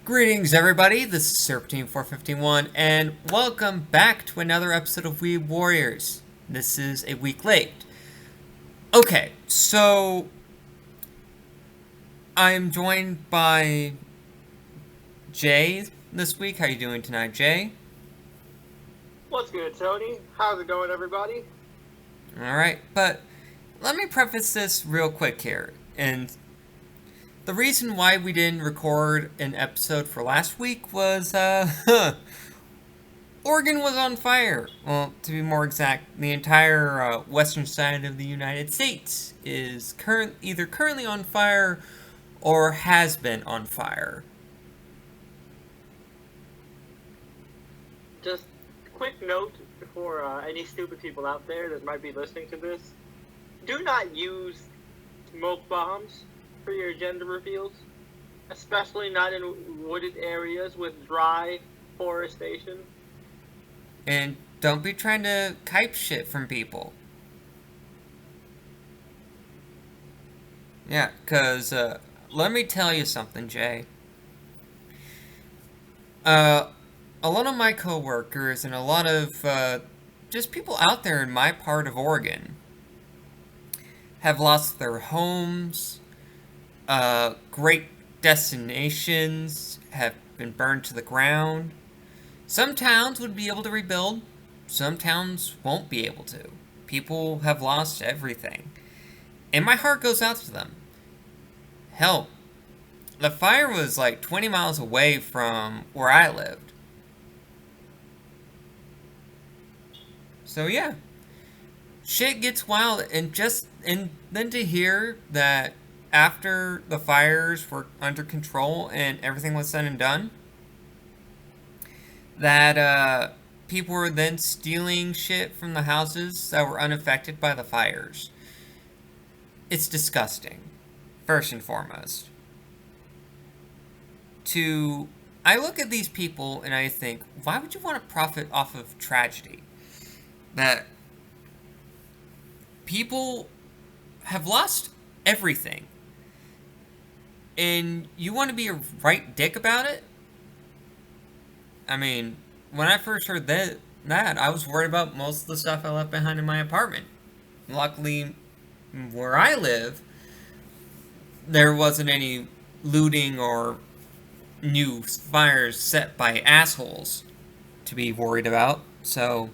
Greetings, everybody. This is Serpentine451, and welcome back to another episode of Weeb Warriors. This is a week late. Okay, so I'm joined by Jay this week. How you doing tonight, Jay? What's good, Tony? How's it going, everybody? Alright, but let me preface this real quick here. And the reason why we didn't record an episode for last week was, Oregon was on fire. Well, to be more exact, the entire western side of the United States is either currently on fire or has been on fire. Just a quick note for any stupid people out there that might be listening to this. Do not use smoke bombs for your gender reveals, especially not in wooded areas with dry forestation. And don't be trying to hype shit from people. Yeah, because, let me tell you something, Jay. A lot of my coworkers and a lot of, just people out there in my part of Oregon have lost their homes, great destinations have been burned to the ground. Some towns would be able to rebuild, some towns won't be able to. People have lost everything. And my heart goes out to them. Hell, the fire was like 20 miles away from where I lived. So yeah, shit gets wild, and then to hear that after the fires were under control and everything was said and done, that people were then stealing shit from the houses that were unaffected by the fires. It's disgusting, first and foremost. I look at these people and I think, why would you want to profit off of tragedy? That people have lost everything, and you want to be a right dick about it? I mean, when I first heard that I was worried about most of the stuff I left behind in my apartment. Luckily, where I live, there wasn't any looting or new fires set by assholes to be worried about, so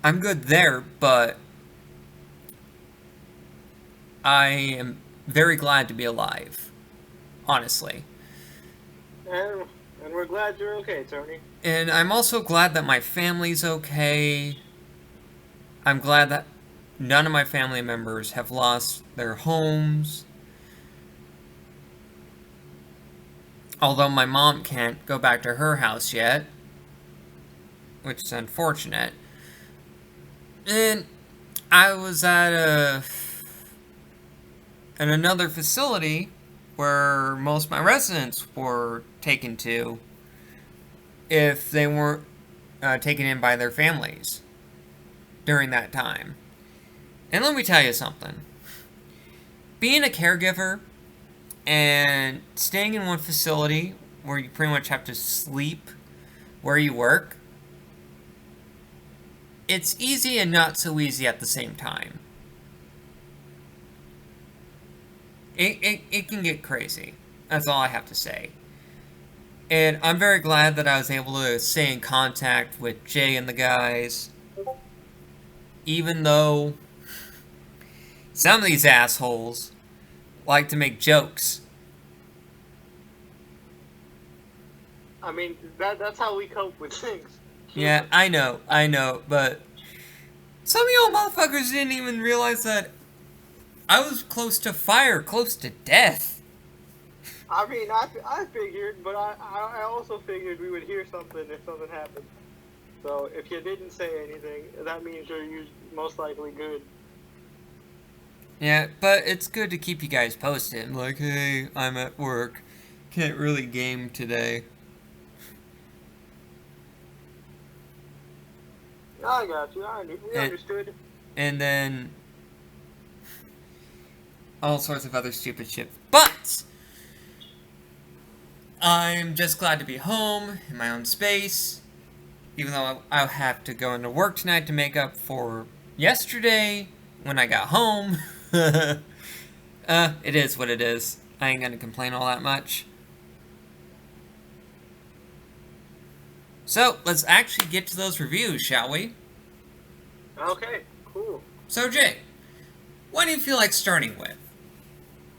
I'm good there, but I am very glad to be alive, honestly. And we're glad you're okay, Tony. And I'm also glad that my family's okay. I'm glad that none of my family members have lost their homes. Although my mom can't go back to her house yet, which is unfortunate. And I was at another facility where most of my residents were taken to if they weren't taken in by their families during that time. And let me tell you something. Being a caregiver and staying in one facility where you pretty much have to sleep where you work, it's easy and not so easy at the same time. It can get crazy. That's all I have to say. And I'm very glad that I was able to stay in contact with Jay and the guys, even though some of these assholes like to make jokes. I mean, that's how we cope with things. Yeah, I know, but some of y'all motherfuckers didn't even realize that I was close to fire, close to death. I mean, I figured, but I also figured we would hear something if something happened. So if you didn't say anything, that means you're most likely good. Yeah, but it's good to keep you guys posted. Like, hey, I'm at work. Can't really game today. I got you. We understood. And then all sorts of other stupid shit. But I'm just glad to be home in my own space, even though I'll have to go into work tonight to make up for yesterday when I got home. It is what it is. I ain't gonna complain all that much. So, let's actually get to those reviews, shall we? Okay, cool. So, Jay, what do you feel like starting with?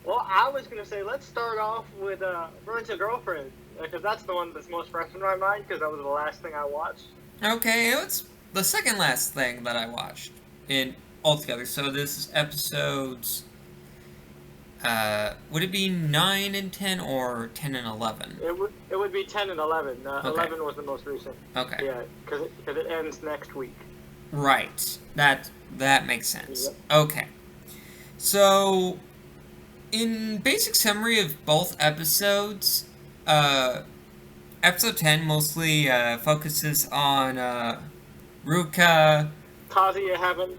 Well, I was gonna say let's start off with Rent a Girlfriend because that's the one that's most fresh in my mind because that was the last thing I watched. Okay, it's the second last thing that I watched in altogether. So this is episodes. Would it be 9 and 10 or 10 and 11? It would be 10 and 11. Okay. 11 was the most recent. Okay. Yeah, because it ends next week. Right. That makes sense. Yep. Okay. So, in basic summary of both episodes, episode 10 mostly focuses on Ruka. Kazuya having,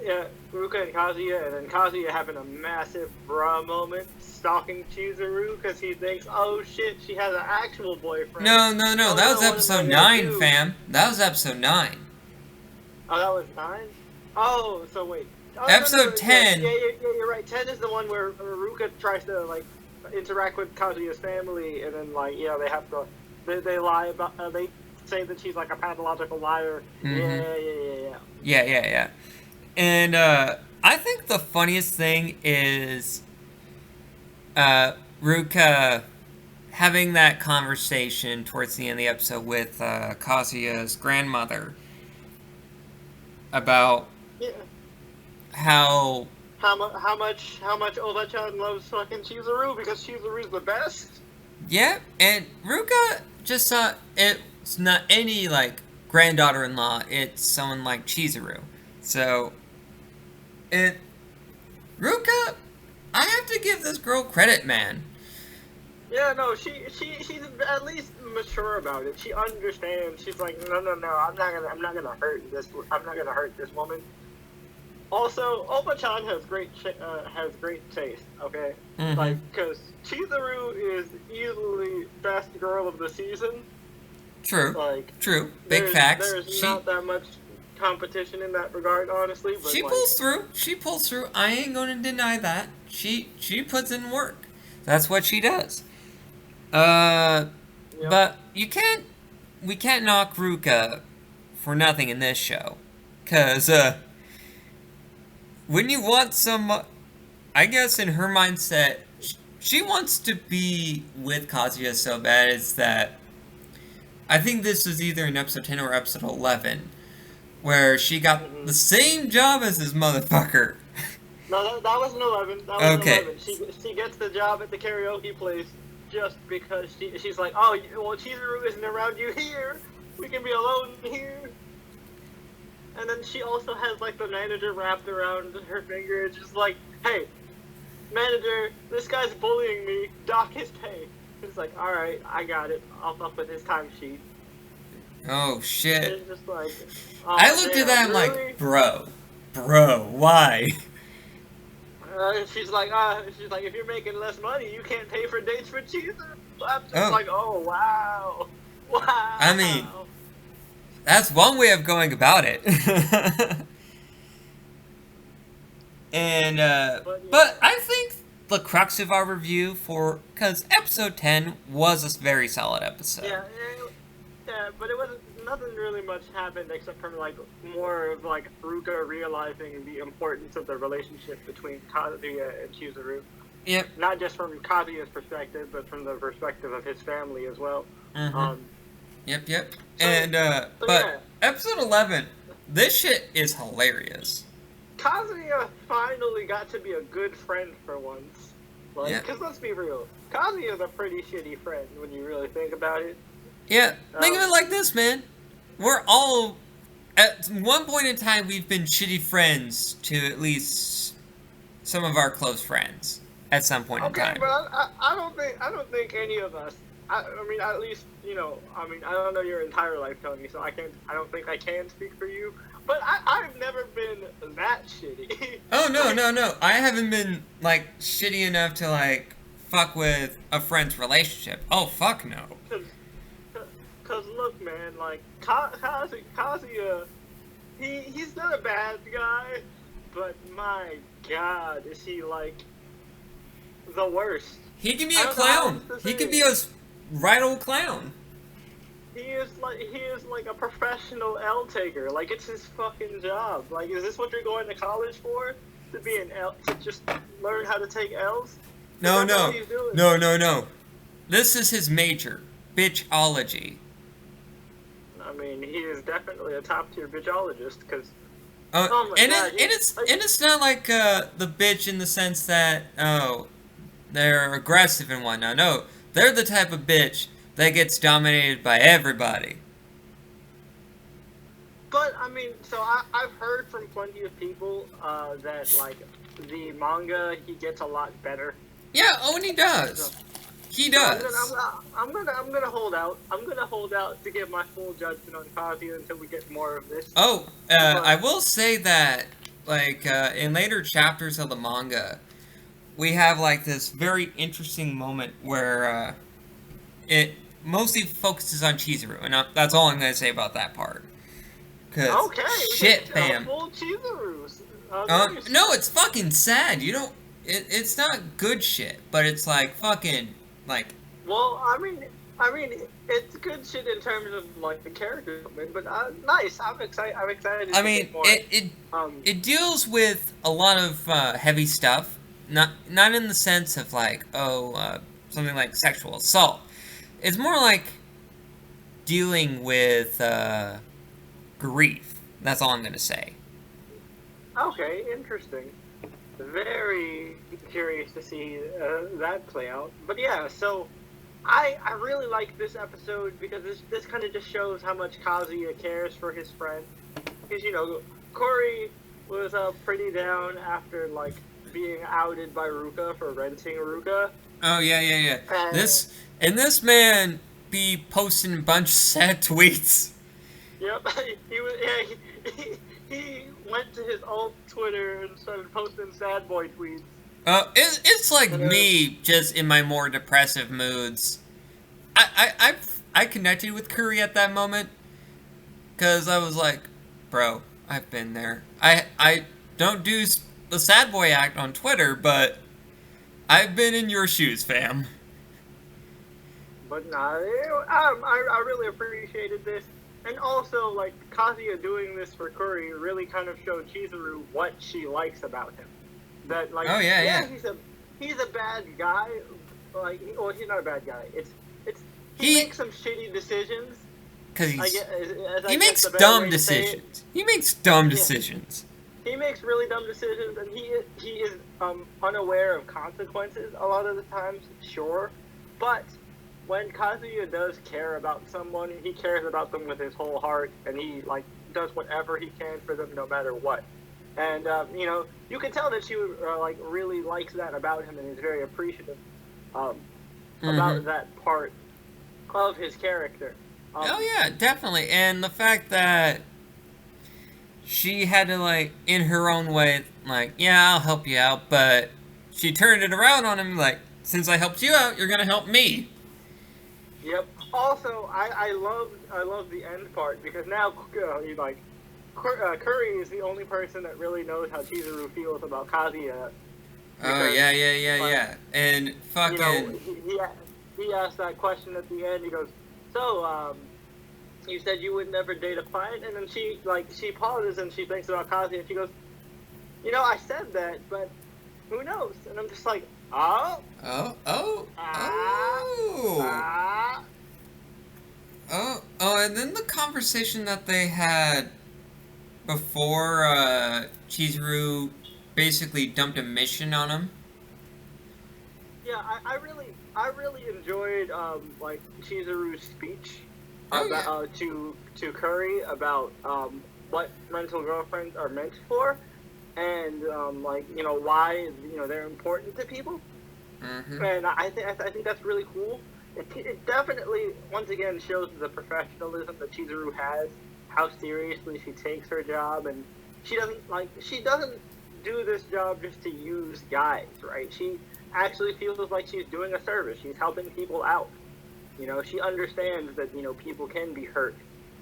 yeah, Ruka and Kazuya, and then Kazuya having a massive bra moment, stalking Chizuru because he thinks, oh shit, she has an actual boyfriend. No, Oh, that no, was what am I episode gonna 9, do? fam. That was episode 9. Oh, that was 9? Oh, so wait. Oh, Episode 10. Yeah, you're right. 10 is the one where Ruka tries to, like, interact with Kazuya's family, and then, like, you know, they have to, they lie about, they say that she's, like, a pathological liar. Mhm. Yeah. Yeah. And I think the funniest thing is Ruka having that conversation towards the end of the episode with Kazuya's grandmother about Yeah. how How much Oba-chan loves fucking Chizuru because Chizuru's the best? yeah, and Ruka just it's not any like granddaughter-in-law, it's someone like Chizuru. So it Ruka, I have to give this girl credit, man. Yeah, no, she's at least mature about it. She understands. She's like, no, I'm not gonna hurt this woman. Also, Oba-chan has great taste. Okay, Mhm. like because Chizuru is easily best girl of the season. True. Like, True. Big facts. There's not that much competition in that regard, honestly. But She like, pulls through. She pulls through. I ain't gonna deny that. She puts in work. That's what she does. Yep. But we can't knock Ruka for nothing in this show. 'Cause, when you want some, I guess in her mindset, she wants to be with Kazuya so bad, it's that, I think this was either in episode 10 or episode 11, where she got the same job as this motherfucker. No, that was an 11. That was Okay. 11. She gets the job at the karaoke place just because she's like, oh, well, Chizuru isn't around you here. We can be alone here. And then she also has, like, the manager wrapped around her finger. It's just like, hey, manager, this guy's bullying me. Dock his pay. It's like, alright, I got it. I'll fuck with his timesheet. Oh, shit. It's just like, oh, I looked at that, I'm really? like, bro, why? She's like, if you're making less money, you can't pay for dates for Chizuru. I'm just Oh. like, oh, wow. Wow. I mean, that's one way of going about it. And, but I think the crux of our review because episode 10 was a very solid episode. Yeah, but it wasn't, nothing really much happened except for, like, more of, like, Ruka realizing the importance of the relationship between Kazuya and Chizuru. Yep. Not just from Kazuya's perspective, but from the perspective of his family as well. Mhm. Yep. So- And, so but yeah. episode 11, this shit is hilarious. Kazuya finally got to be a good friend for once. Like, Yeah. because let's be real, Kazuya's a pretty shitty friend when you really think about it. Yeah, think of it like this, man. We're all, at one point in time, we've been shitty friends to at least some of our close friends at some point in Okay, time. but I don't think any of us. I mean, at least I don't know your entire life, Tony. So I don't think I can speak for you. But I've never been that shitty. Oh, no. I haven't been, like, shitty enough to, like, fuck with a friend's relationship. Oh, fuck no. Cause look, man, like Kazuya, he's not a bad guy, but my God, is he like the worst? He can be I a don't know how clown. else to He say can be it. a right old clown. He is like a professional L taker. Like it's his fucking job. Like, is this what you're going to college for? To be an L, to just learn how to take L's? No, That's all no. he's doing. No, no, no. This is his major. Bitchology. I mean, he is definitely a top tier bitchologist. Cause Oh, oh my and God, it's not like the bitch in the sense that they're aggressive and whatnot. No, they're the type of bitch that gets dominated by everybody. But I mean, so I've heard from plenty of people that like the manga he gets a lot better. Yeah, oh, and he So, does. He so does. I'm gonna hold out. I'm gonna hold out to give my full judgment on Kazuya until we get more of this. Oh, But I will say that, like, in later chapters of the manga, we have, like, this very interesting moment where it mostly focuses on Chizuru, and that's all I'm going to say about that part. Because, okay, we shit, get fam. full Chizurus. Nice. No, it's fucking sad. You don't. It's not good shit, but it's like fucking like. Well, I mean, it's good shit in terms of like the character development, but nice. I'm excited. I'm excited. I To mean, get more. Um, it deals with a lot of heavy stuff. Not in the sense of like something like sexual assault. It's more like dealing with grief. That's all I'm gonna say. okay, interesting. Very curious to see that play out. But yeah, so I really like this episode because this kind of just shows how much Kazuya cares for his friend. Because Corey was pretty down after like being outed by Ruka for renting Ruka. Oh yeah, yeah, yeah. And This man be posting a bunch of sad tweets. yep, he was he went to his old Twitter and started posting sad boy tweets. It's like And, me just in my more depressive moods. I connected with Curry at that moment because I was like, bro, I've been there. I don't do the sad boy act on Twitter, but I've been in your shoes, fam. But nah, I really appreciated this. And also, like, Kazuya doing this for Curry really kind of showed Chizuru what she likes about him. That, like, Oh yeah, yeah. he's a bad guy. Like, well, he's not a bad guy. It's he He makes some shitty decisions. because I get, I he guess makes the better dumb way to say it. decisions. He makes dumb Yeah. decisions. He makes really dumb decisions, and he is unaware of consequences a lot of the times. Sure, but when Kazuya does care about someone, he cares about them with his whole heart, and he like does whatever he can for them, no matter what. And you can tell that she like really likes that about him, and is very appreciative about that part of his character. Oh yeah, definitely. And the fact that she had to like in her own way, like, yeah, I'll help you out, but she turned it around on him, like, since I helped you out, you're gonna help me. Yep. Also, I love the end part because now Curry is the only person that really knows how Chizuru feels about Kazuya. Oh yeah, yeah, yeah, like, yeah. And fucking He asked that question at the end. He goes, "So, you said you would never date a client," and then she pauses and she thinks about Kazuya and she goes, I said that, but who knows?" And I'm just like, "Oh, oh, oh, ah, oh. ah." Oh, and then the conversation that they had before Chizuru basically dumped a mission on him. Yeah, I really enjoyed like Chizuru's speech Oh, about, to Curry about what rental girlfriends are meant for, and why they're important to people. Mm-hmm. And I think that's really cool. It definitely once again shows the professionalism that Chizuru has, how seriously she takes her job, and she doesn't do this job just to use guys, right? She actually feels like she's doing a service. She's helping people out. You know, she understands that, you know, people can be hurt.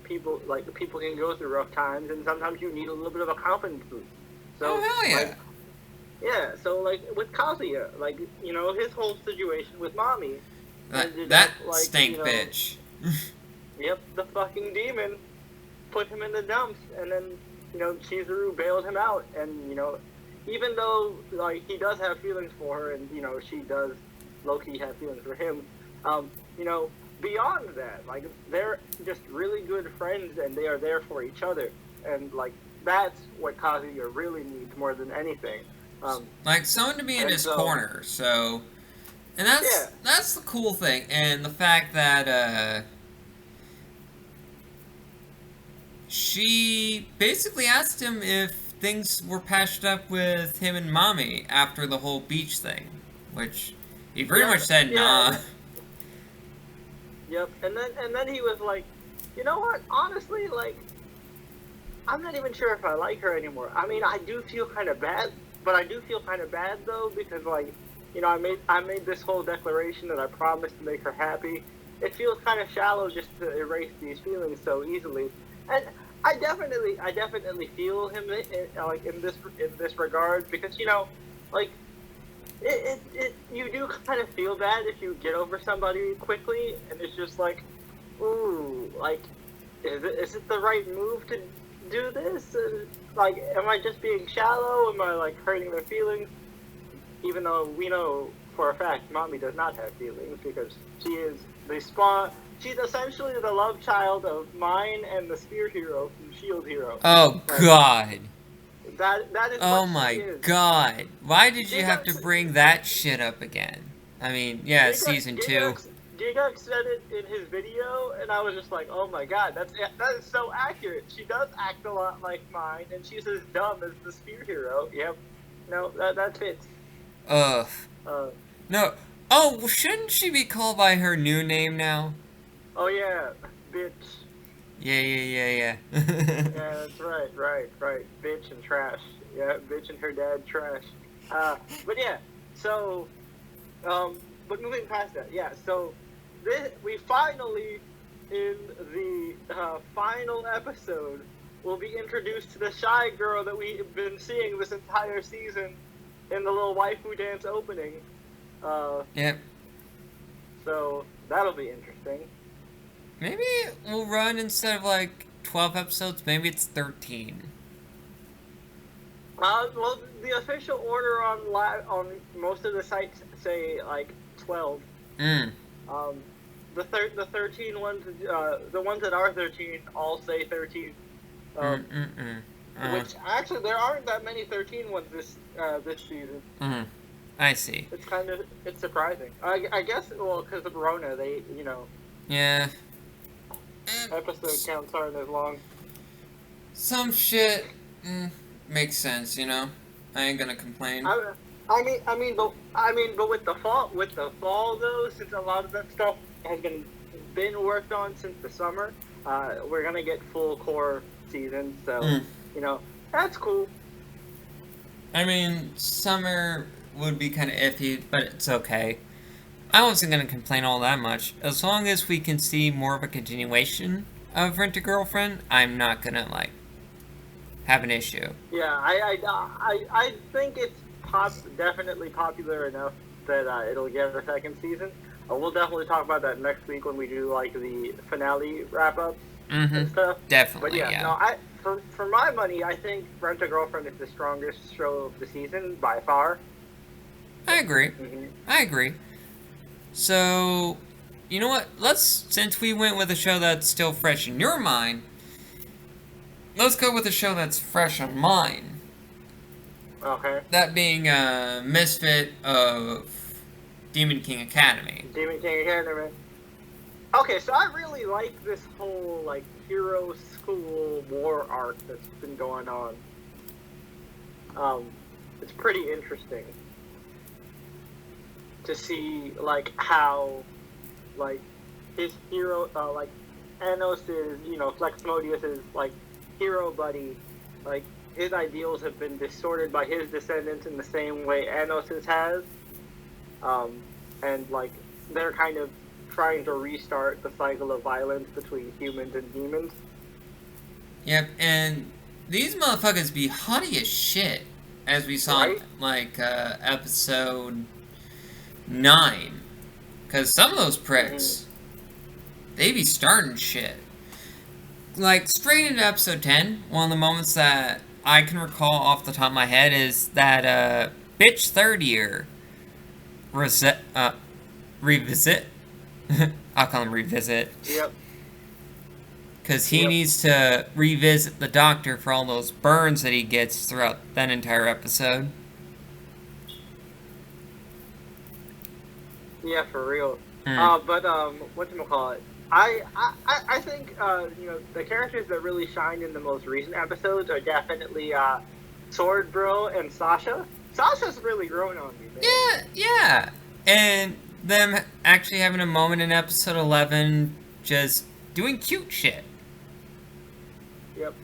People can go through rough times, and sometimes you need a little bit of a confidence boost. So, Oh, hell yeah. like, yeah, so, like, with Kazuya, like, you know, his whole situation with Mommy ended That up, like, stank you know, bitch. yep, the fucking demon put him in the dumps, and then, you know, Chizuru bailed him out, and, you know, even though, like, he does have feelings for her, and, you know, she does low-key have feelings for him, you know, beyond that, like, they're just really good friends, and they are there for each other, and, like, that's what Kazuya really needs more than anything. Like, someone to be in his corner, so... And yeah. that's the cool thing, and the fact that, she basically asked him if things were patched up with him and Mommy after the whole beach thing, which he pretty much said nah. Yep, and then he was like, you know what? Honestly, like, I'm not even sure if I like her anymore. I mean, I do feel kind of bad, but I do feel kind of bad though because, like, you know, I made this whole declaration that I promised to make her happy. It feels kind of shallow just to erase these feelings so easily, and I definitely feel him like in this regard because, you know, like. You do kind of feel bad if you get over somebody quickly, and it's just like, ooh, like, is it the right move to do this? And, like, am I just being shallow? Am I, like, hurting their feelings? Even though we know for a fact Mommy does not have feelings because she is the spawn. She's essentially the love child of mine and the Spear Hero from Shield Hero. Oh, like, God. That is Oh what my she is. God. Why did you have to bring that shit up again? I mean, yeah, season 2. Giga said it in his video, and I was just like, oh my God, that is so accurate. She does act a lot like mine, and she's as dumb as the Spear Hero. Yep. No, that fits. Ugh. No. Oh, well, shouldn't she be called by her new name now? Oh yeah, bitch. Yeah. Yeah, that's right. Bitch and trash. Yeah, bitch and her dad trash. But yeah, so, but moving past that, yeah, so we finally, in the final episode, will be introduced to the shy girl that we've been seeing this entire season in the little waifu dance opening. Yep. So, that'll be interesting. Maybe we'll run instead of like 12 episodes, maybe it's 13. Well, the official order on most of the sites say like 12. The 13 ones, the ones that are 13, all say 13. Which actually there aren't that many 13 ones this season. I see. It's surprising. I guess because of Rona, they Yeah. Episode counts aren't as long. Some shit makes sense, you know. I ain't gonna complain. But with the fall though, since a lot of that stuff has been worked on since the summer, we're gonna get full core season, so that's cool. I mean, summer would be kind of iffy, but it's okay. I wasn't gonna complain all that much. As long as we can see more of a continuation of Rent-A-Girlfriend, I'm not gonna have an issue. Yeah, I think it's definitely popular enough that it'll get a second season. We'll definitely talk about that next week when we do the finale wrap ups and stuff. Definitely, but no, for my money, I think Rent-A-Girlfriend is the strongest show of the season by far. I agree. I agree. So, you know what? Since we went with a show that's still fresh in your mind, let's go with a show that's fresh on mine. Okay. That being Misfit of Demon King Academy. Demon King Academy. Okay, so I really like this whole hero school war arc that's been going on. It's pretty interesting to see how his hero Anos's Flexmodius's hero buddy, his ideals have been distorted by his descendants in the same way Anos's has, and like they're kind of trying to restart the cycle of violence between humans and demons. Yep, and these motherfuckers be haughty as shit, as we saw in, Right? like, episode 9. Because some of those Mm-hmm. pricks, they be starting shit. Like, straight into episode 10, one of the moments that I can recall off the top of my head is that, bitch third year revisit. I'll call him revisit. Yep. Because he Yep. needs to revisit the doctor for all those burns that he gets throughout that entire episode. Yeah, for real. Hmm. But whatchamacallit? I think the characters that really shined in the most recent episodes are definitely Sword Bro and Sasha. Sasha's really grown on me, man. Yeah. And them actually having a moment in episode 11 just doing cute shit. Yep.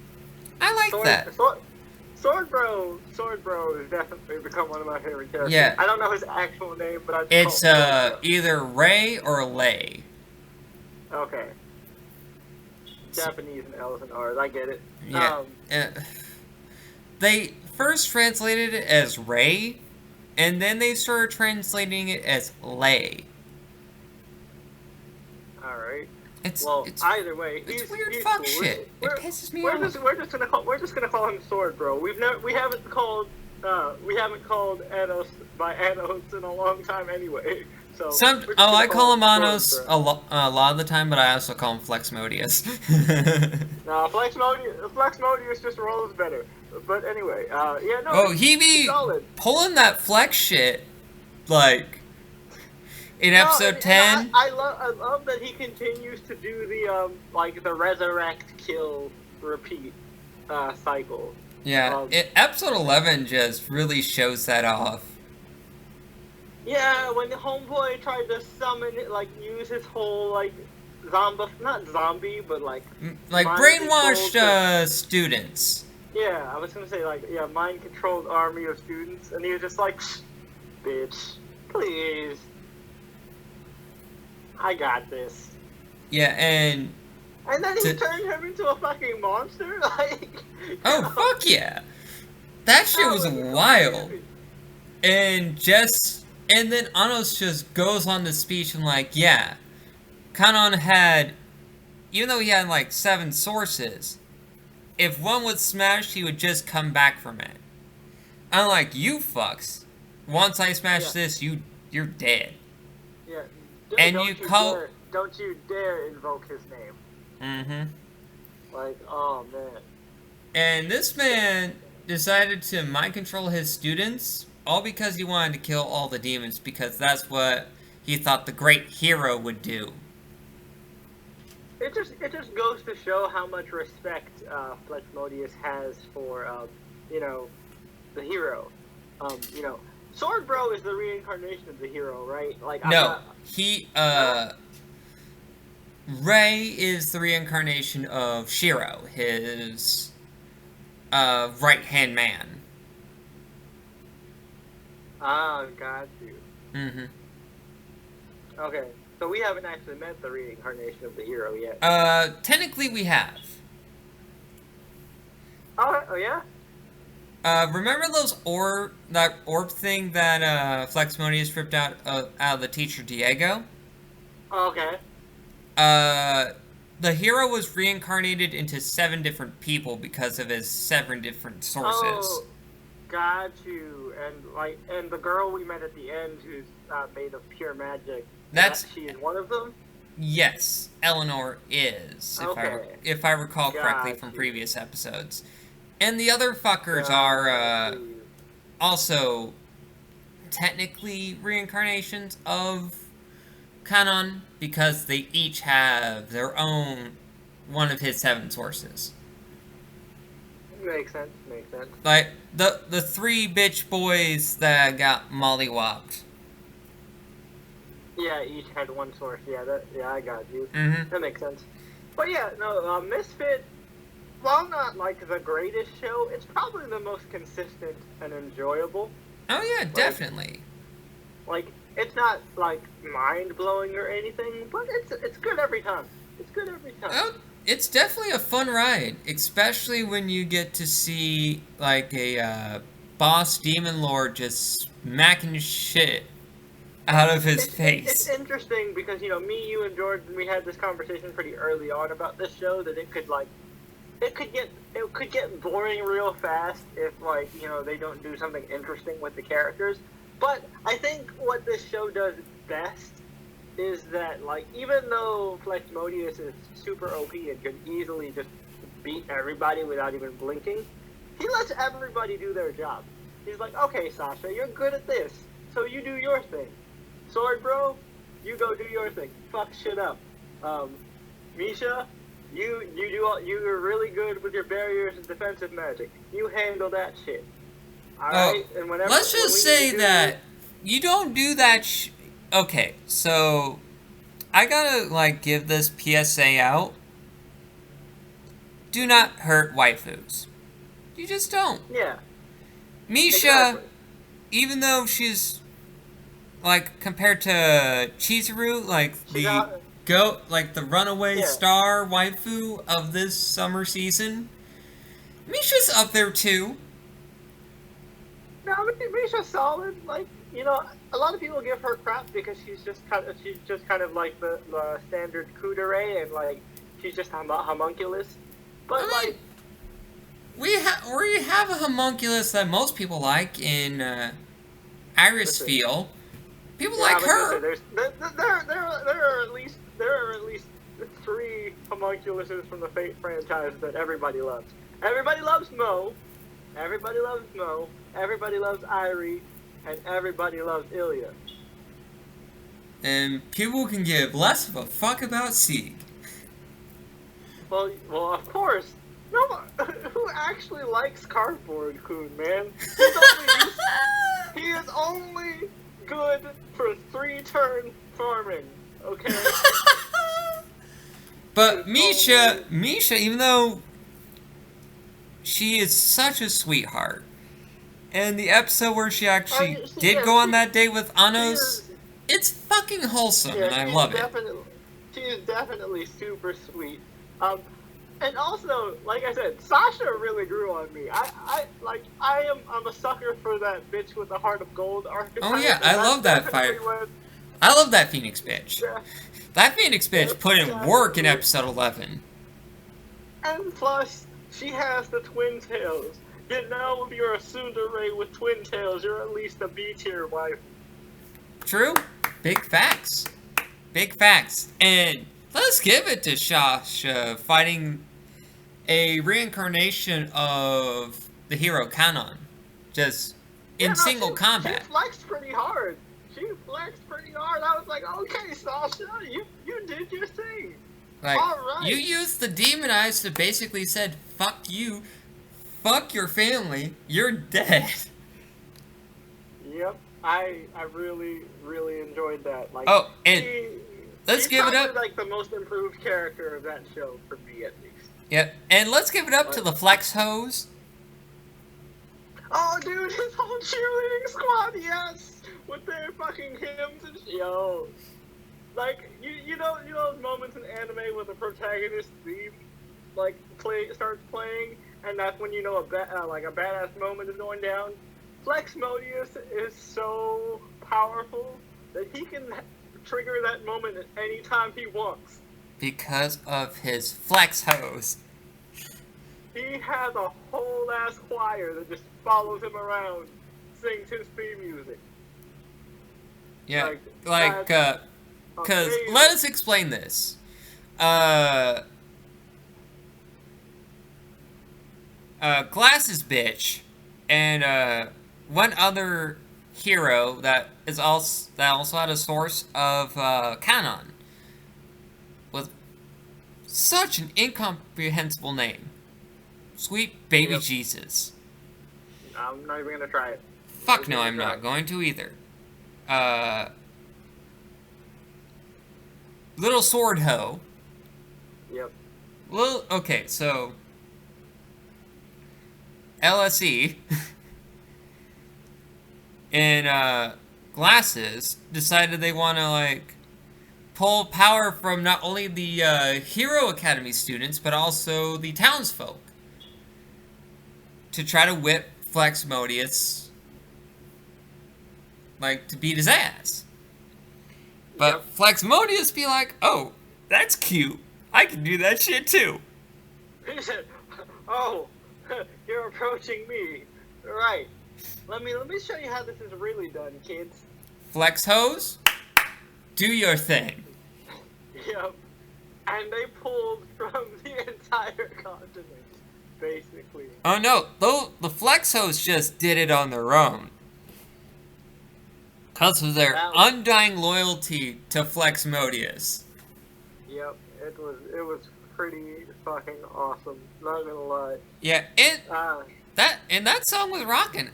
I like that. Sword Bro has definitely become one of my favorite characters. Yeah. I don't know his actual name, but I just It's call him Sword either Ray or Lay. Bro. Okay. Japanese and L's and R's, I get it. Yeah. They first translated it as Ray, and then they started translating it as Lay. All right. It's Either way, it's weird he's fuck cool. shit. It pisses me off. We're just gonna call him Sword Bro. We haven't called Anos by Anos in a long time anyway. So I call him Sword Anos Bro. a lot of the time, but I also call him Flexmodius. Nah, Flexmodius just rolls better. But anyway, yeah, no. Oh, he be solid. pulling that flex shit, like, in No, episode 10. I love that he continues to do the resurrect, kill, repeat cycle. Yeah, episode 11 just really shows that off. Yeah, when the homeboy tried to summon it, use his whole not zombie, but Like, mind brainwashed controlled students. yeah, I was gonna say mind controlled army of students, and he was just like, bitch, please, I got this. Yeah, and then he turned him into a fucking monster, oh, fuck yeah. That shit was wild. And then Anos just goes on the speech and yeah, Kanon had, even though he had 7 sources, if one was smashed, he would just come back from it. I'm like, you fucks. Once I smash this, you're dead. Yeah. And don't you dare invoke his name. Mm-hmm. Oh man. And this man decided to mind control his students, all because he wanted to kill all the demons, because that's what he thought the great hero would do. It just goes to show how much respect Flexmodius has for the hero. Sword Bro is the reincarnation of the hero, right? Ray is the reincarnation of Shiro, his right-hand man. Ah, got you. Mm-hmm. Okay, so we haven't actually met the reincarnation of the hero yet. Technically we have. Oh yeah? Remember that orb thing that Flexmodius ripped out of the teacher Diego? Oh, okay. The hero was reincarnated into 7 different people because of his 7 different sources. Oh, got you. And the girl we met at the end, who's made of pure magic. She is one of them. Yes, Eleanor is. If I recall correctly from previous episodes. And the other fuckers are also technically reincarnations of Kanon, because they each have their own one of his 7 sources. Makes sense. The 3 bitch boys that got mollywopped. Yeah, each had one source. Yeah, I got you. Mm-hmm. That makes sense. But yeah, no, Misfit, while not the greatest show, it's probably the most consistent and enjoyable. Oh yeah, definitely. It's not like mind blowing or anything, but it's good every time. It's good every time. Oh, it's definitely a fun ride, especially when you get to see like a boss demon lord just smacking shit out of his It's face. interesting because me, you, and Jordan, we had this conversation pretty early on about this show that it could get boring real fast if they don't do something interesting with the characters. But I think what this show does best is that even though Flexmodius is super OP and can easily just beat everybody without even blinking, he lets everybody do their job. He's like, okay, Sasha, you're good at this, so you do your thing. Sword Bro, you go do your thing. Fuck shit up. Misha, you're really good with your barriers and defensive magic. You handle that shit. Alright? Oh, And let's just say that you don't do that. Okay, so I gotta give this PSA out. Do not hurt waifus. You just don't. Yeah, Misha, exactly. even though she's compared to Chizuru, She's out. the runaway Yeah. star waifu of this summer season, Misha's up there too. No, I mean, Misha's solid. A lot of people give her crap because she's just kind of like the standard kudere, and she's just homunculus. But I mean, we have a homunculus that most people like in Iris Listen. Feel. People Yeah, like but her. listen, there are at least 3 homunculuses from the Fate franchise that everybody loves. Everybody loves Mo. Everybody loves Mo. Everybody loves Irie, and everybody loves Ilya. And people can give less of a fuck about Sieg. Well, of course. No, who actually likes Cardboard Kun, man? He is only good for 3-turn farming. Okay. But Misha, even though she is such a sweetheart, and the episode where she actually did go on that date with Anos, it's fucking wholesome, and I love it. She is definitely super sweet. And also, like I said, Sasha really grew on me. I'm a sucker for that bitch with the heart of gold archetype. Oh yeah, I love that fight. I love that Phoenix bitch. Yeah. That Phoenix bitch put in work in episode 11. And plus, she has the twin tails. If you're a tsundere with twin tails, you're at least a B-tier wife. True. Big facts. Big facts. And let's give it to Sasha fighting a reincarnation of the hero Kanon. Just in single combat. She flexed pretty hard. I was like, okay, Sasha, you did your thing. Alright. You used the demon eyes to basically said, fuck you, fuck your family, you're dead. Yep, I really, really enjoyed that. Let's give it up. The most improved character of that show, for me at least. Yep, and let's give it up to the Flex Hose. Oh, dude, his whole cheerleading squad, yes! With their fucking hymns and yo. You know those moments in anime where the protagonist theme, starts playing, and that's when you know a badass moment is going down? Flexmodius is so powerful that he can trigger that moment at any time he wants. Because of his Flex Hose. He has a whole ass choir that just follows him around, sings his theme music. Yeah, because let us explain this. Glasses bitch and one other hero that also had a source of canon with such an incomprehensible name. Sweet baby Jesus. I'm not even gonna try it. Fuck no, I'm not going to either. Little Sword Hoe. Yep. Okay, so LSE in glasses decided they want to, like, pull power from not only the Hero Academy students, but also the townsfolk to try to whip Flexmodius, like, to beat his ass. But Yep. Flexmodius be like, oh, that's cute. I can do that shit too. He said, "Oh, you're approaching me. Right. Let me show you how this is really done, kids." Flex hose, do your thing. Yep. And they pulled from the entire continent, basically. Oh no, though the Flex hose just did it on their own. Because of their That- undying loyalty to Flexmodius. Yep. It was pretty fucking awesome. Not gonna lie. Yeah, that song was rocking.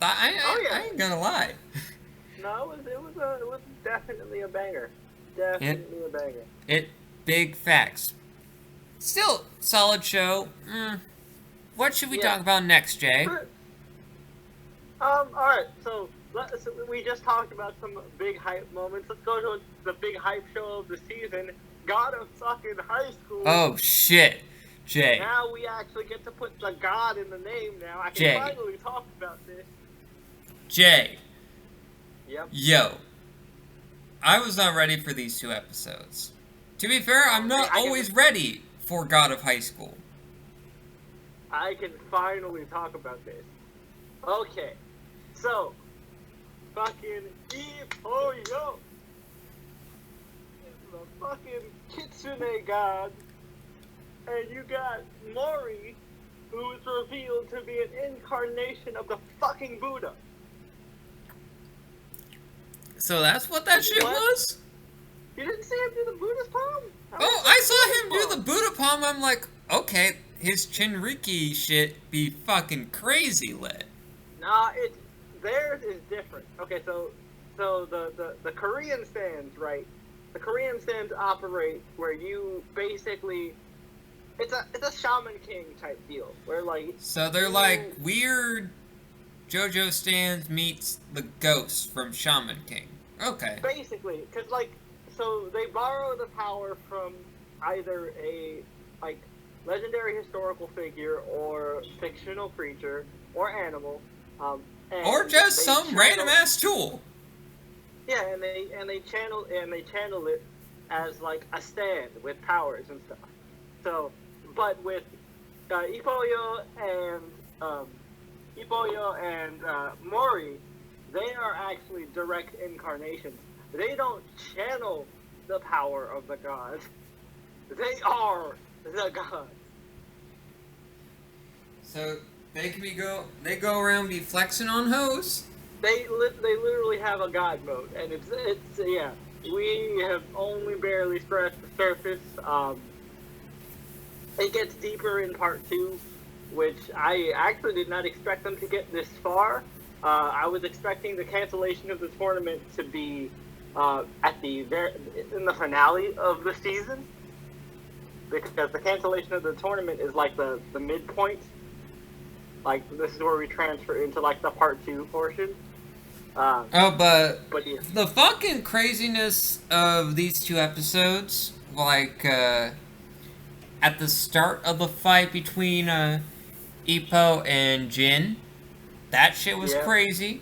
Oh, yeah. I ain't gonna lie. No, it was definitely a banger. Definitely a banger. Big facts. Still, solid show. What should we talk about next, Jay? Alright, so we just talked about some big hype moments. Let's go to the big hype show of the season, God of fucking High School. Oh, shit. Jay. Now we actually get to put the God in the name now. I can Jay. finally talk about this. Jay. Yep. Yo. I was not ready for these 2 episodes. To be fair, I'm not always ready for God of High School. I can finally talk about this. Okay. So, fucking Ippoyo is the fucking Kitsune God, and you got Mori, who is revealed to be an incarnation of the fucking Buddha. So that's what that shit was? You didn't see him do the Buddha's palm? Oh, I saw him do the Buddha palm. I'm like, okay, his Chinriki shit be fucking crazy lit. Nah, theirs is different. Okay, so the Korean stands, right? The Korean stands operate where you basically it's a Shaman King type deal where like So they're like weird JoJo stands meets the ghost from Shaman King. Okay. basically because like so they borrow the power from either a like legendary historical figure or fictional creature or animal. And Or just they some channel- random ass tool. Yeah, and they channel it as like a stand with powers and stuff. So, but with Ippoyo and Mori, they are actually direct incarnations. They don't channel the power of the gods. They are the gods. So they go around be flexing on hoes. They literally have a god mode, and it's yeah. We have only barely scratched the surface. It gets deeper in part 2, which I actually did not expect them to get this far. I was expecting the cancellation of the tournament to be in the finale of the season, because the cancellation of the tournament is like the midpoint. Like, this is where we transfer into like the part 2 portion. But yeah. the fucking craziness of these 2 episodes, like at the start of the fight between Ippo and Jin, that shit was crazy.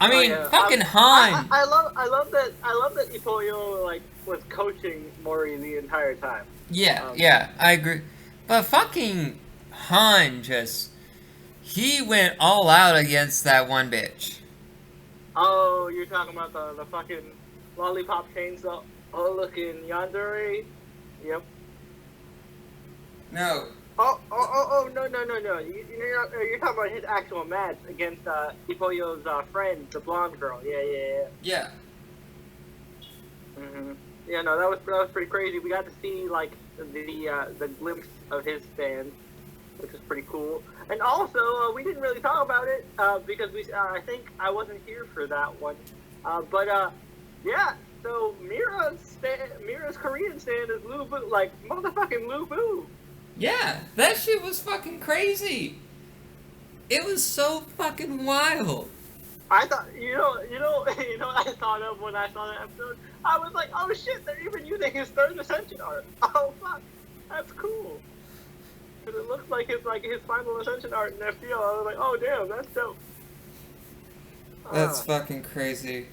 I mean, fucking Han. I love that Ippoyo like was coaching Mori the entire time. Yeah, I agree. But fucking Han he went all out against that one bitch. Oh, you're talking about the fucking lollipop chainsaw looking yandere? Yep. No. Oh, no. You're talking about his actual match against Ippoyo's friend, the blonde girl. Yeah. Mhm. Yeah, no, that was pretty crazy. We got to see like the glimpse of his stand, which is pretty cool. And also, we didn't really talk about it because I think I wasn't here for that one. But yeah. So Mira's Korean stand is Lu Bu, like motherfucking Lu Bu. Yeah, that shit was fucking crazy. It was so fucking wild. I thought, what I thought of when I saw that episode? I was like, oh shit, they're even using his third ascension art. Oh fuck, that's cool. Because it looks like his final ascension art in FDL. I was like, oh damn, that's dope. That's fucking crazy.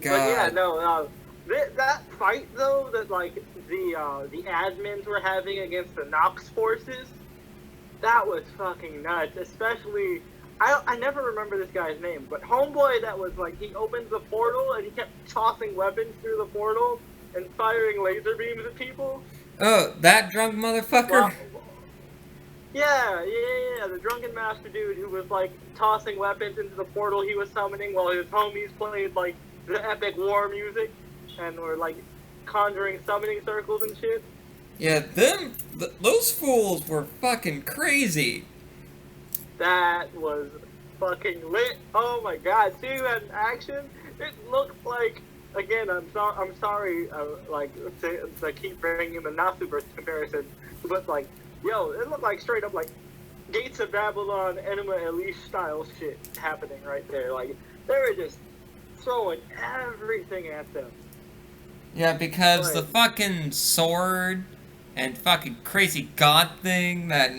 God. But yeah, no, that fight though that like the admins were having against the Nox forces, that was fucking nuts. Especially, I never remember this guy's name, but homeboy that was like he opens the portal and he kept tossing weapons through the portal and firing laser beams at people. Oh, that drunk motherfucker. Well, yeah, the drunken master dude who was like tossing weapons into the portal he was summoning while his homies played like the epic war music and were like conjuring summoning circles and shit. Yeah, those fools were fucking crazy. That was fucking lit. Oh my god, seeing that in action, it looked like, again, I'm sorry, like, to keep bringing the Nasuverse comparison, but like, yo, it looked like straight up like Gates of Babylon, Enema Elise style shit happening right there. Like, they were just throwing everything at them. Yeah, because the fucking sword and fucking crazy god thing that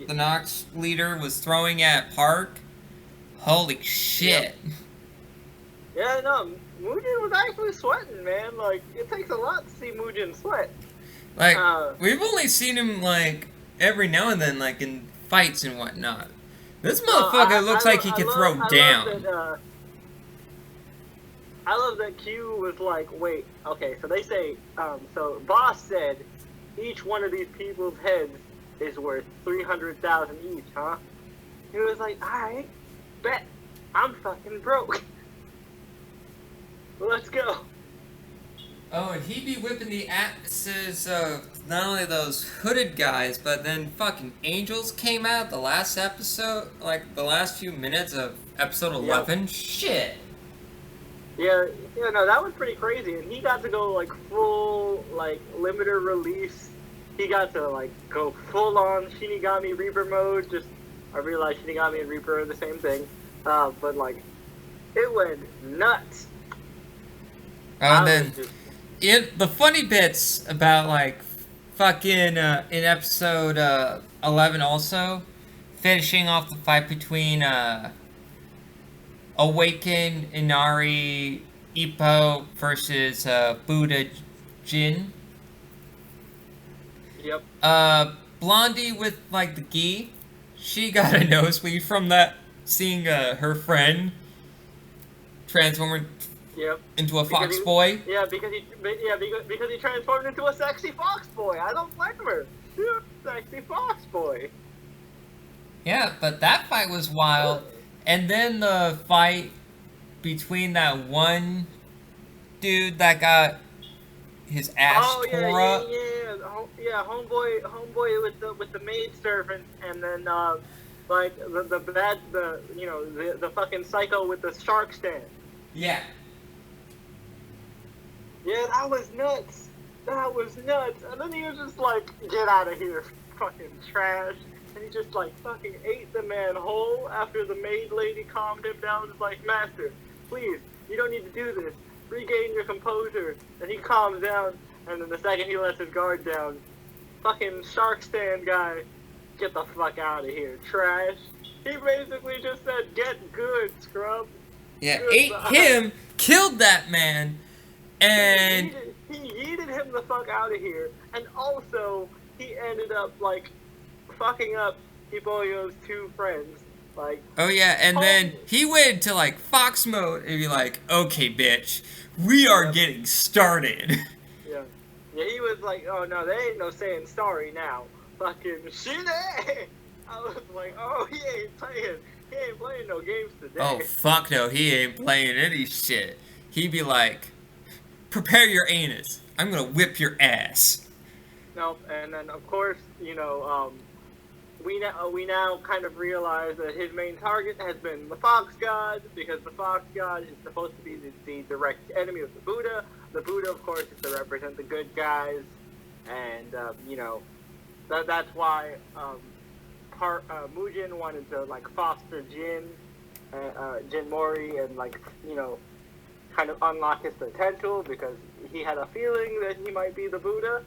the Nox leader was throwing at Park, holy shit. Yeah, no, Mugen was actually sweating, man. Like, it takes a lot to see Mugen sweat. Like, we've only seen him, like, every now and then, like, in fights and whatnot. This motherfucker looks like he could throw down. I love that Q was like, wait, okay, so they say, so Boss said each one of these people's heads is worth 300,000 each, huh? He was like, alright, bet, I'm fucking broke. Let's go. Oh, and he'd be whipping the asses of not only those hooded guys, but then fucking angels came out the last episode, like the last few minutes of episode 11. Yep. Shit. Yeah, no, that was pretty crazy, and he got to go like full like limiter release. He got to like go full on Shinigami Reaper mode. Just I realized Shinigami and Reaper are the same thing, but like it went nuts. And then the funny bits about like fucking in episode 11 also finishing off the fight between Awaken, Inari, Ippo versus Buddha Jin. Yep. Blondie with like the gi, she got a nosebleed from that, seeing her friend transform into a fox boy. Yeah, because he transformed into a sexy fox boy. I don't blame her. Sexy fox boy. Yeah, but that fight was wild. And then the fight between that one dude that got his ass tore up. Yeah, homeboy with the maid servant, and then like the fucking psycho with the shark stand. Yeah. Yeah, that was nuts. That was nuts. And then he was just like, get out of here, fucking trash. And he just like fucking ate the man whole after the maid lady calmed him down and was like, Master, please, you don't need to do this. Regain your composure. And he calms down, and then the second he lets his guard down, fucking shark stand guy, get the fuck out of here, trash. He basically just said, get good, scrub. Yeah, ate him, killed that man, and he yeeted him the fuck out of here, and also he ended up like fucking up Iboyo's two friends. Like, oh yeah, and then he went to like fox mode and be like, okay bitch, we are getting started. Yeah, he was like, oh no, there ain't no saying sorry now. Fucking shit. I was like, oh, he ain't playing no games today. Oh fuck no, he ain't playing any shit. He'd be like, prepare your anus, I'm gonna whip your ass. Nope, and then of course, we now kind of realize that his main target has been the Fox God, because the Fox God is supposed to be the direct enemy of the Buddha. The Buddha, of course, is to represent the good guys, and that's why Mugen wanted to like foster Jin Jin Mori, and like kind of unlock his potential because he had a feeling that he might be the Buddha.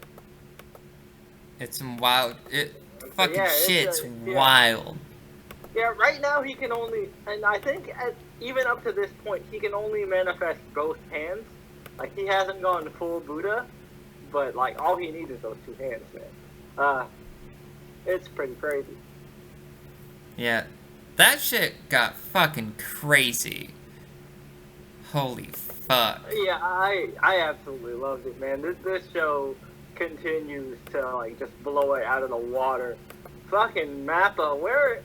It's some wild. So Fucking yeah, shit's yeah. wild. Yeah, right now he can only, and I think even up to this point, he can only manifest both hands. Like, he hasn't gone full Buddha, but, like, all he needs is those two hands, man. It's pretty crazy. Yeah, that shit got fucking crazy. Holy fuck. Yeah, I absolutely loved it, man. This show continues to, like, just blow it out of the water. Fucking Mappa, what are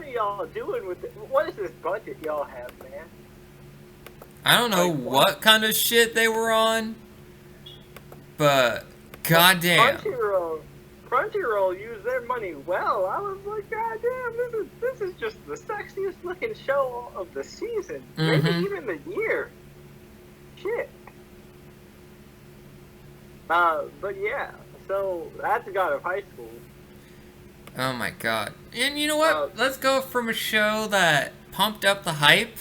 y'all doing with it? What is this budget y'all have, man? I don't know Like, what kind of shit they were on, but goddamn. Crunchyroll used their money well. I was like, God damn, this is just the sexiest looking show of the season, maybe even the year. Shit. But yeah, so that's God of High School. Oh my god. And you know what? Let's go from a show that pumped up the hype,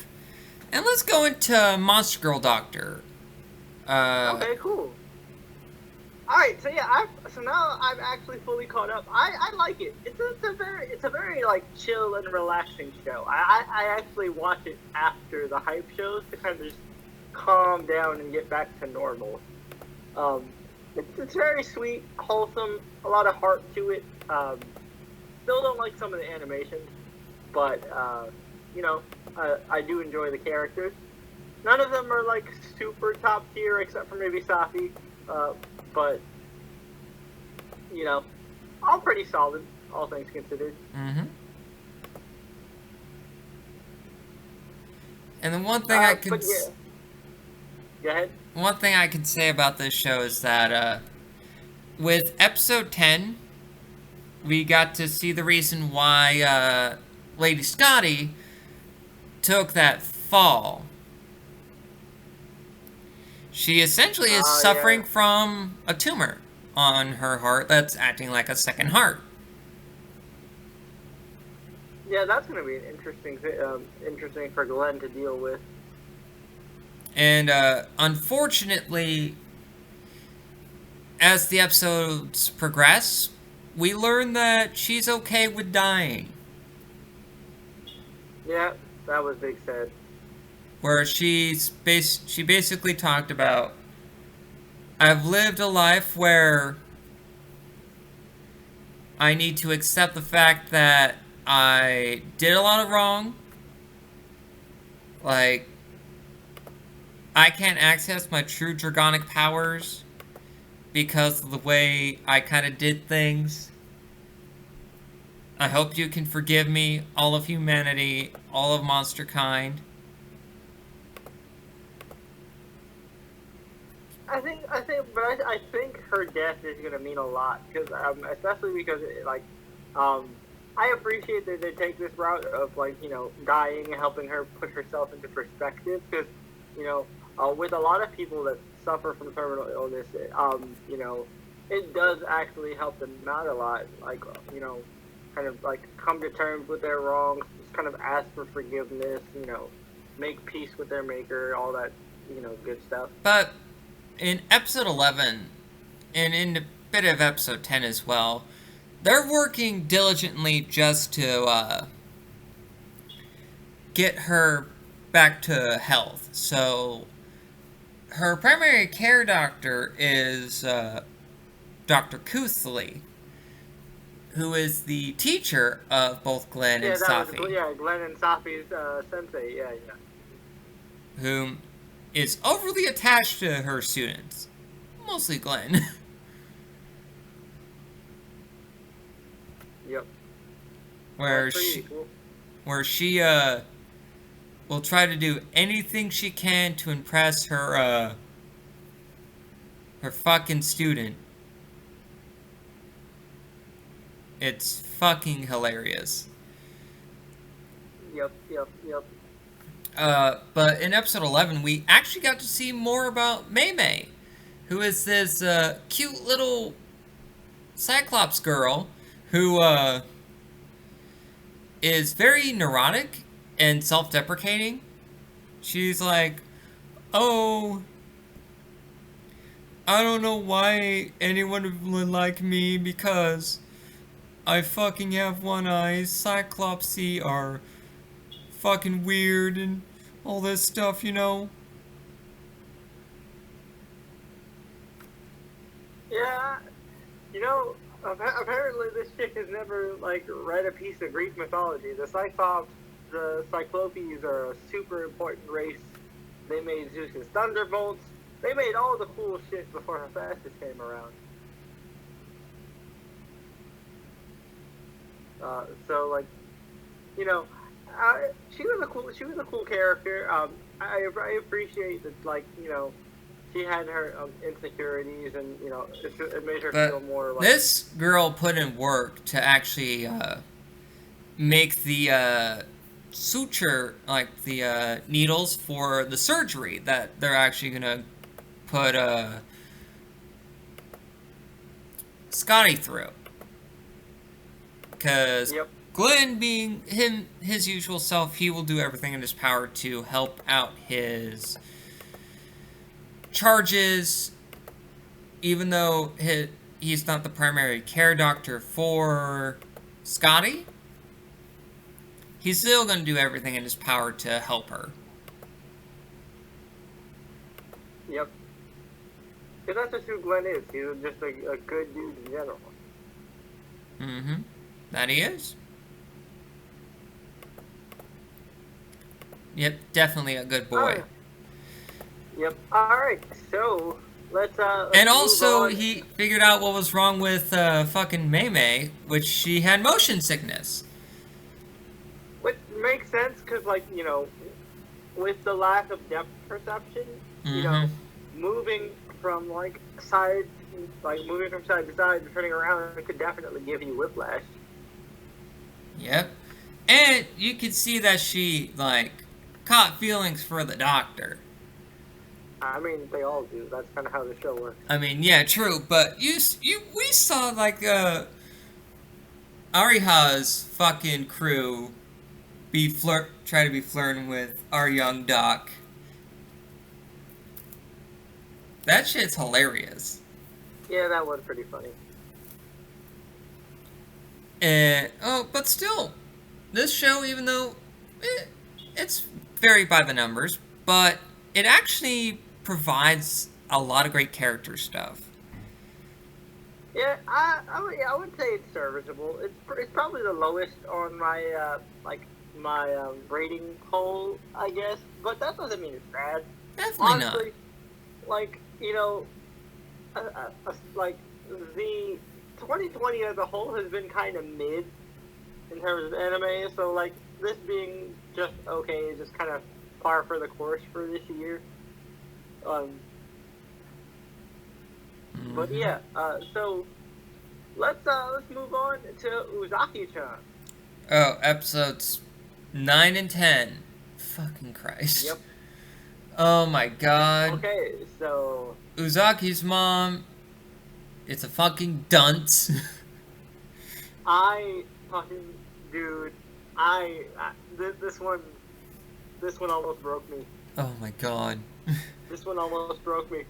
and let's go into Monster Girl Doctor. Okay, cool. All right, so yeah, so now I'm actually fully caught up. I like it. It's a very like chill and relaxing show. I actually watch it after the hype shows to kind of just calm down and get back to normal. It's very sweet, wholesome, a lot of heart to it. Still don't like some of the animations, but I do enjoy the characters. None of them are like super top tier, except for maybe Safi. But all pretty solid, all things considered. And the one thing I can But yeah. Go ahead. one thing I can say about this show is that with episode 10, we got to see the reason why Lady Scotty took that fall. She essentially is suffering from a tumor on her heart that's acting like a second heart. Yeah, that's going to be an interesting for Glenn to deal with. And unfortunately, as the episodes progress, we learn that she's okay with dying. Yeah, that was big sad. Where she basically talked about, I've lived a life where I need to accept the fact that I did a lot of wrong. Like, I can't access my true dragonic powers because of the way I kind of did things. I hope you can forgive me, all of humanity, all of monster kind. I think her death is gonna mean a lot because, especially because I appreciate that they take this route of dying and helping her put herself into perspective because with a lot of people that suffer from terminal illness, it does actually help them out a lot. Kind of come to terms with their wrongs, just kind of ask for forgiveness, make peace with their maker, all that, good stuff. But in episode 11, and in a bit of episode 10 as well, they're working diligently just to get her back to health. So her primary care doctor is Dr. Kuthley, who is the teacher of both Glenn and Safi. Glenn and Safi's sensei, yeah. Whom is overly attached to her students. Mostly Glenn. Yep. Where she will try to do anything she can to impress her fucking student. It's fucking hilarious. Yep. But in episode 11, we actually got to see more about Mei Mei, who is this cute little Cyclops girl who is very neurotic and self-deprecating. She's like, "Oh, I don't know why anyone would like me because I fucking have one eye, Cyclopsy are fucking weird and all this stuff, you know?" Yeah, you know, apparently this chick has never like read a piece of Greek mythology. The Cyclopes are a super important race. They made Zeus's thunderbolts. They made all the cool shit before Hephaestus came around. So like, you know, she was a cool character. I appreciate that, like, you know, she had her insecurities, and you know, it made her feel But more like. this girl put in work to actually make the suture, like the needles for the surgery that they're actually gonna put Scotty through. Because Yep. Glenn, being his usual self, he will do everything in his power to help out his charges, even though he's not the primary care doctor for Scotty. He's still going to do everything in his power to help her. Yep. Because that's just who Glenn is. He's just a good dude in general. Mm-hmm. That he is. Yep, definitely a good boy. Yep. All right. So let's And move also, on. he figured out what was wrong with fucking Maymay, which she had motion sickness. Which makes sense because, like, you know, with the lack of depth perception, you know, moving from moving from side to side and turning around, it could definitely give you whiplash. Yep. And you could see that she, like, caught feelings for the doctor. I mean, they all do. That's kind of how the show works. I mean, yeah, true, but we saw, like, Ariha's fucking crew try to be flirting with our young doc. That shit's hilarious. Yeah, that was pretty funny. But still, this show, even though it's very by the numbers, but it actually provides a lot of great character stuff. Yeah, I would say it's serviceable. It's probably the lowest on my my rating poll, I guess. But that doesn't mean it's bad. Definitely Honestly, like, you know, like the 2020 as a whole has been kind of mid in terms of anime. So like this being just okay is just kind of par for the course for this year. But yeah, so let's move on to Uzaki-chan. Oh, episodes 9 and 10. Fucking Christ. Yep. Oh my god. Okay, so Uzaki's mom. It's a fucking dunce. I fucking dude, this one almost broke me. Oh my god. This one almost broke me.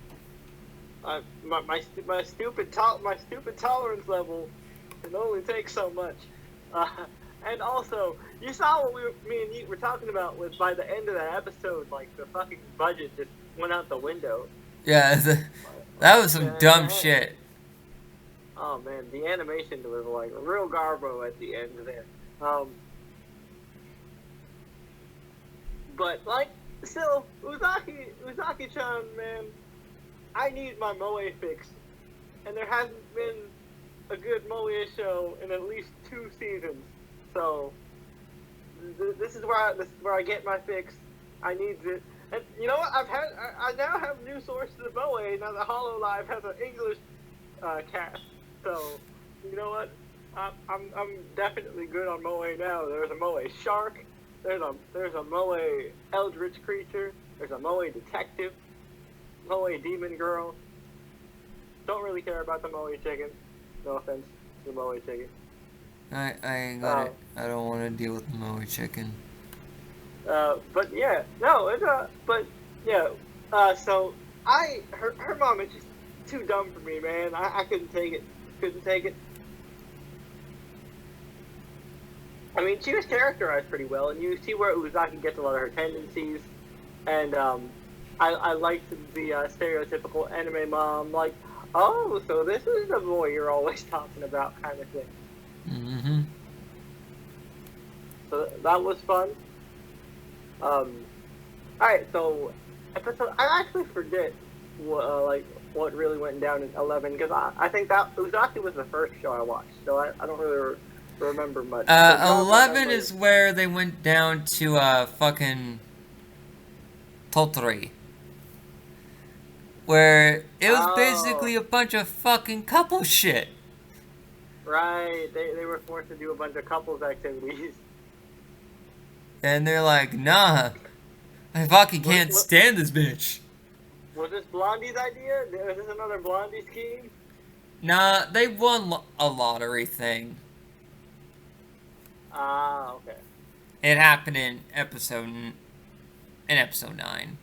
My stupid tolerance level can only take so much. And also, you saw what me and you were talking about with by the end of that episode, like the fucking budget just went out the window. Yeah, that was some dumb shit. Oh man, the animation was like real garbo at the end there. But like, still, Uzaki-chan, man, I need my Moe fix, and there hasn't been a good Moe show in at least 2 seasons. So this is where I get my fix. I need it, and you know what? I now have new sources of Moe now that Hololive has an English cast. So you know what? I'm definitely good on Moe now. There's a Moe shark. There's a Moe eldritch creature. There's a Moe detective. Moe demon girl. Don't really care about the Moe chicken. No offense to the Moe chicken. I ain't got it. I don't want to deal with the Moe chicken. But yeah, no, but yeah. So her mom is just too dumb for me, man. I couldn't take it. Couldn't take it. I mean, she was characterized pretty well, and you see where Uzaki gets a lot of her tendencies, and I liked the stereotypical anime mom, like, oh, so this is the boy you're always talking about, kind of thing. Mm-hmm. So that was fun. Alright, so episode. I actually forget what really went down in 11 because I think that Uzaki was the first show I watched, so I don't really remember much. 11 is where they went down to fucking Tottori, where it was basically Oh, a bunch of fucking couple shit. right. They were forced to do a bunch of couples activities. And they're like, nah, I fucking can't What stand this bitch. was this Blondie's idea? Was this another Blondie scheme? Nah, they won a lottery thing. Ah, okay. It happened in episode 9.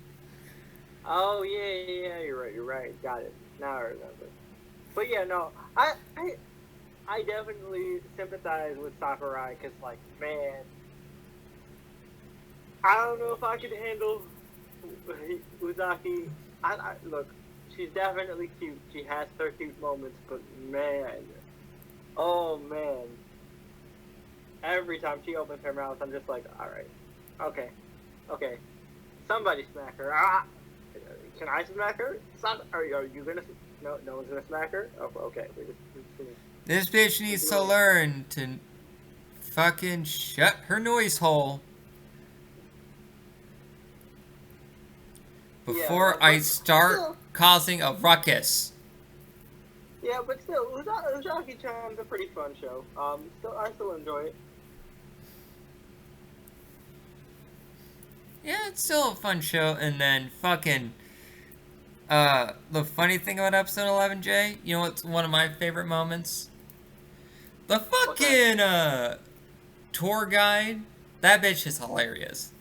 Oh yeah, you're right. Got it. Now I remember. But yeah, no, I definitely sympathize with Sakurai because, like, man, I don't know if I could handle Uzaki. Look, she's definitely cute. She has her cute moments, but man, oh man, every time she opens her mouth, I'm just like, all right, okay, somebody smack her. Can I smack her? Are you gonna? No, no one's gonna smack her. Oh, okay, This bitch needs to learn to fucking shut her noise hole before I start causing a ruckus. Yeah, but still, Uzaki-chan's a pretty fun show. I still enjoy it. Yeah, it's still a fun show. And then fucking the funny thing about episode 11, Jay, you know what's one of my favorite moments? The fucking tour guide. That bitch is hilarious.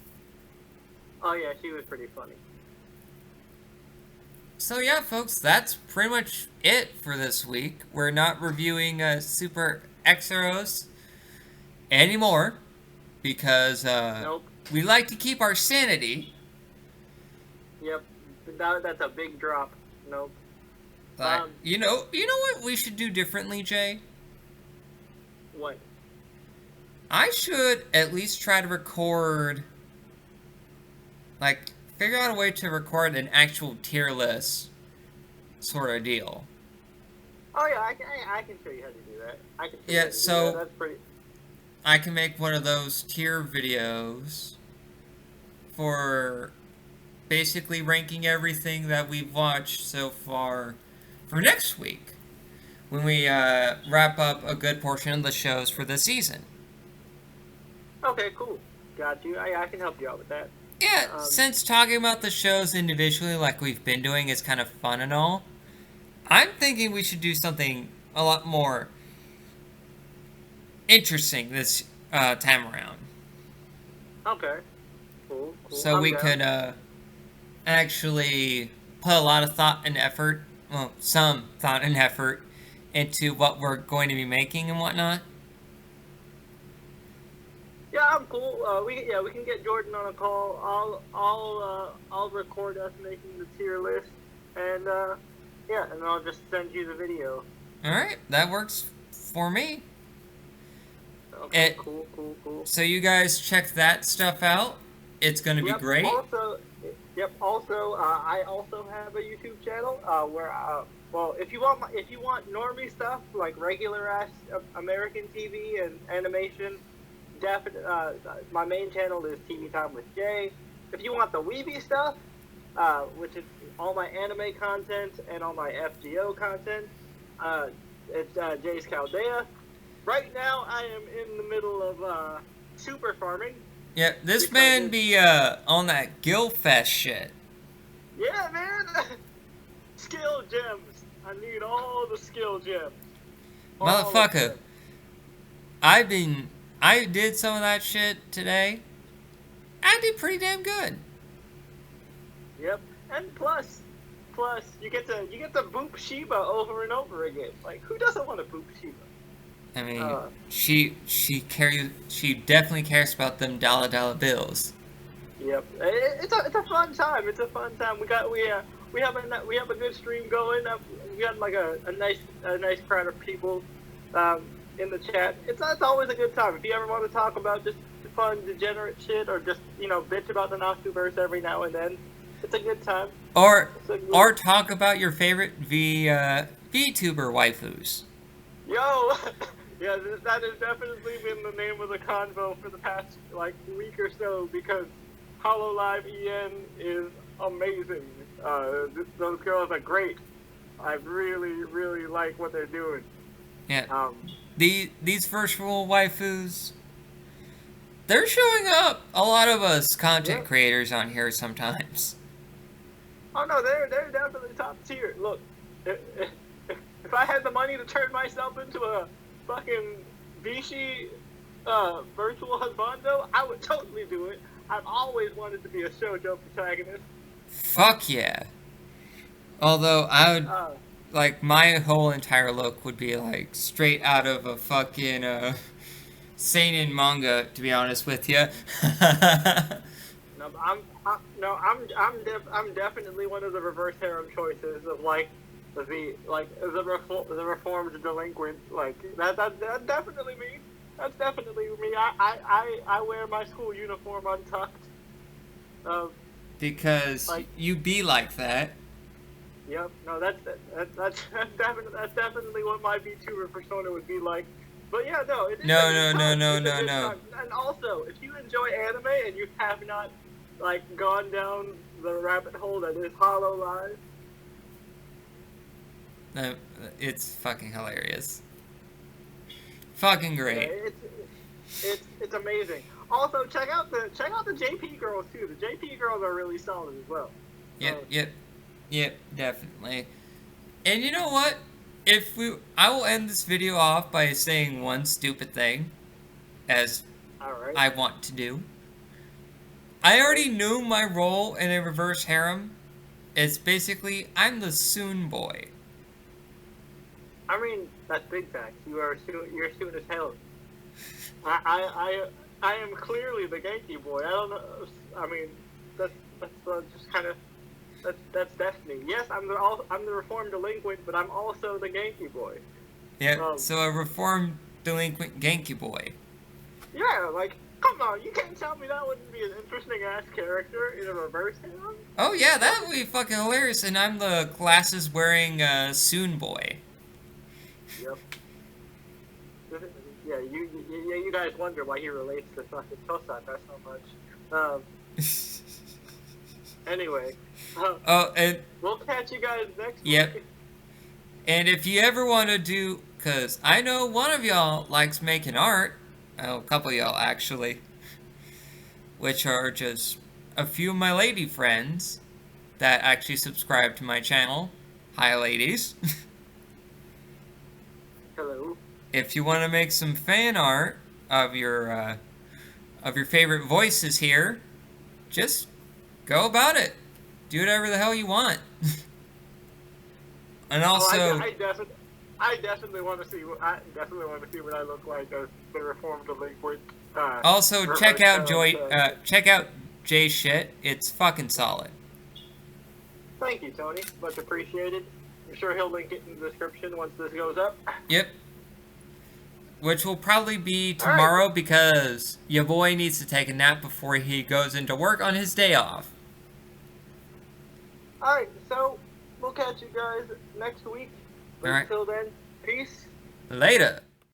Oh yeah, she was pretty funny. So yeah, folks, that's pretty much it for this week. We're not reviewing Super Exeros anymore because Nope. we like to keep our sanity. Yep. That's a big drop. Nope. But you know what we should do differently, Jay? What? I should at least try to record, like, figure out a way to record an actual tier list sort of deal. Oh yeah, I can show you how to do that. I can. Yeah, so that's pretty. I can make one of those tier videos for basically ranking everything that we've watched so far for next week when we wrap up a good portion of the shows for the season. Okay, cool. Got you. I can help you out with that. Yeah, since talking about the shows individually like we've been doing is kind of fun and all, I'm thinking we should do something a lot more interesting this time around. Okay. Cool. So we could actually put a lot of thought and effort, well, some thought and effort into what we're going to be making and whatnot. Yeah, I'm cool. We can get Jordan on a call. I'll record us making the tier list, and and I'll just send you the video. All right, that works for me. Okay, cool. So you guys check that stuff out. It's going to be great. Also, I also have a YouTube channel where, well, if you want normie stuff like regular ass American TV and animation, my main channel is TV Time with Jay. If you want the Weeby stuff, which is all my anime content and all my FGO content, it's Jay's Chaldea. Right now, I am in the middle of super farming. Yeah, this man be on that Gilfest shit. Yeah, man. Skill gems. I need all the skill gems. Motherfucker. I did some of that shit today. I did pretty damn good. Yep. And plus you get to boop Sheba over and over again. Like, who doesn't want to boop Sheba? I mean, she definitely cares about them dollar bills. Yep. It's a fun time. It's a fun time. We have a good stream going. We got like a nice crowd of people in the chat. It's always a good time. If you ever want to talk about just fun degenerate shit, or just bitch about the Noctuverse every now and then, it's a good time. Or talk about your favorite VTuber waifus. Yo, yeah, that has definitely been the name of the convo for the past like week or so, because HoloLive EN is amazing. Those girls are great. I really like what they're doing. Yeah. These virtual waifus, they're showing up a lot of us content creators on here sometimes. Oh no, they're definitely top tier. Look, if I had the money to turn myself into a fucking Vichy virtual husbando, I would totally do it. I've always wanted to be a shoujo protagonist. Fuck yeah. Although I would, like, my whole entire look would be like straight out of a fucking seinen manga, to be honest with you. No, I'm definitely one of the reverse harem choices of like the reformed delinquent. Like that's definitely me. That's definitely me. I wear my school uniform untucked. Because like, you be like that. Yep. No, that's definitely what my VTuber persona would be like. But yeah, no. No. And also, if you enjoy anime and you have not like gone down the rabbit hole that is HoloLive, it's fucking hilarious. Fucking great. Yeah, it's amazing. Also, check out the JP girls too. The JP girls are really solid as well. Yep, definitely. And you know what? I will end this video off by saying one stupid thing, as I want to do. I already knew my role in a reverse harem. It's basically, I'm the Soon boy. I mean, that's big facts. You're soon as hell. I am clearly the Genki boy. I don't know. I mean, that's just kind of that's destiny. Yes, I'm the reformed delinquent, but I'm also the Genki boy. Yeah. So a reformed delinquent Genki boy. Yeah, like, come on, you can't tell me that wouldn't be an interesting ass character in a reverse harem. Oh yeah, that would be fucking hilarious. And I'm the glasses wearing Soon boy. Yep. Yeah, you guys wonder why he relates to fucking Tosaka so much. Anyway. And we'll catch you guys next week. Week. And if you ever want to do, because I know one of y'all likes making art, a couple of y'all actually, which are just a few of my lady friends that actually subscribe to my channel. Hi, ladies. Hello. If you want to make some fan art of your favorite voices here, just go about it. Do whatever the hell you want. And also, I definitely want to see what I look like as the reformed delinquent. Also, check out Jay's shit. It's fucking solid. Thank you, Tony. Much appreciated. I'm sure he'll link it in the description once this goes up. Yep. Which will probably be tomorrow because your boy needs to take a nap before he goes into work on his day off. Alright, so we'll catch you guys next week. But until then, peace. Later.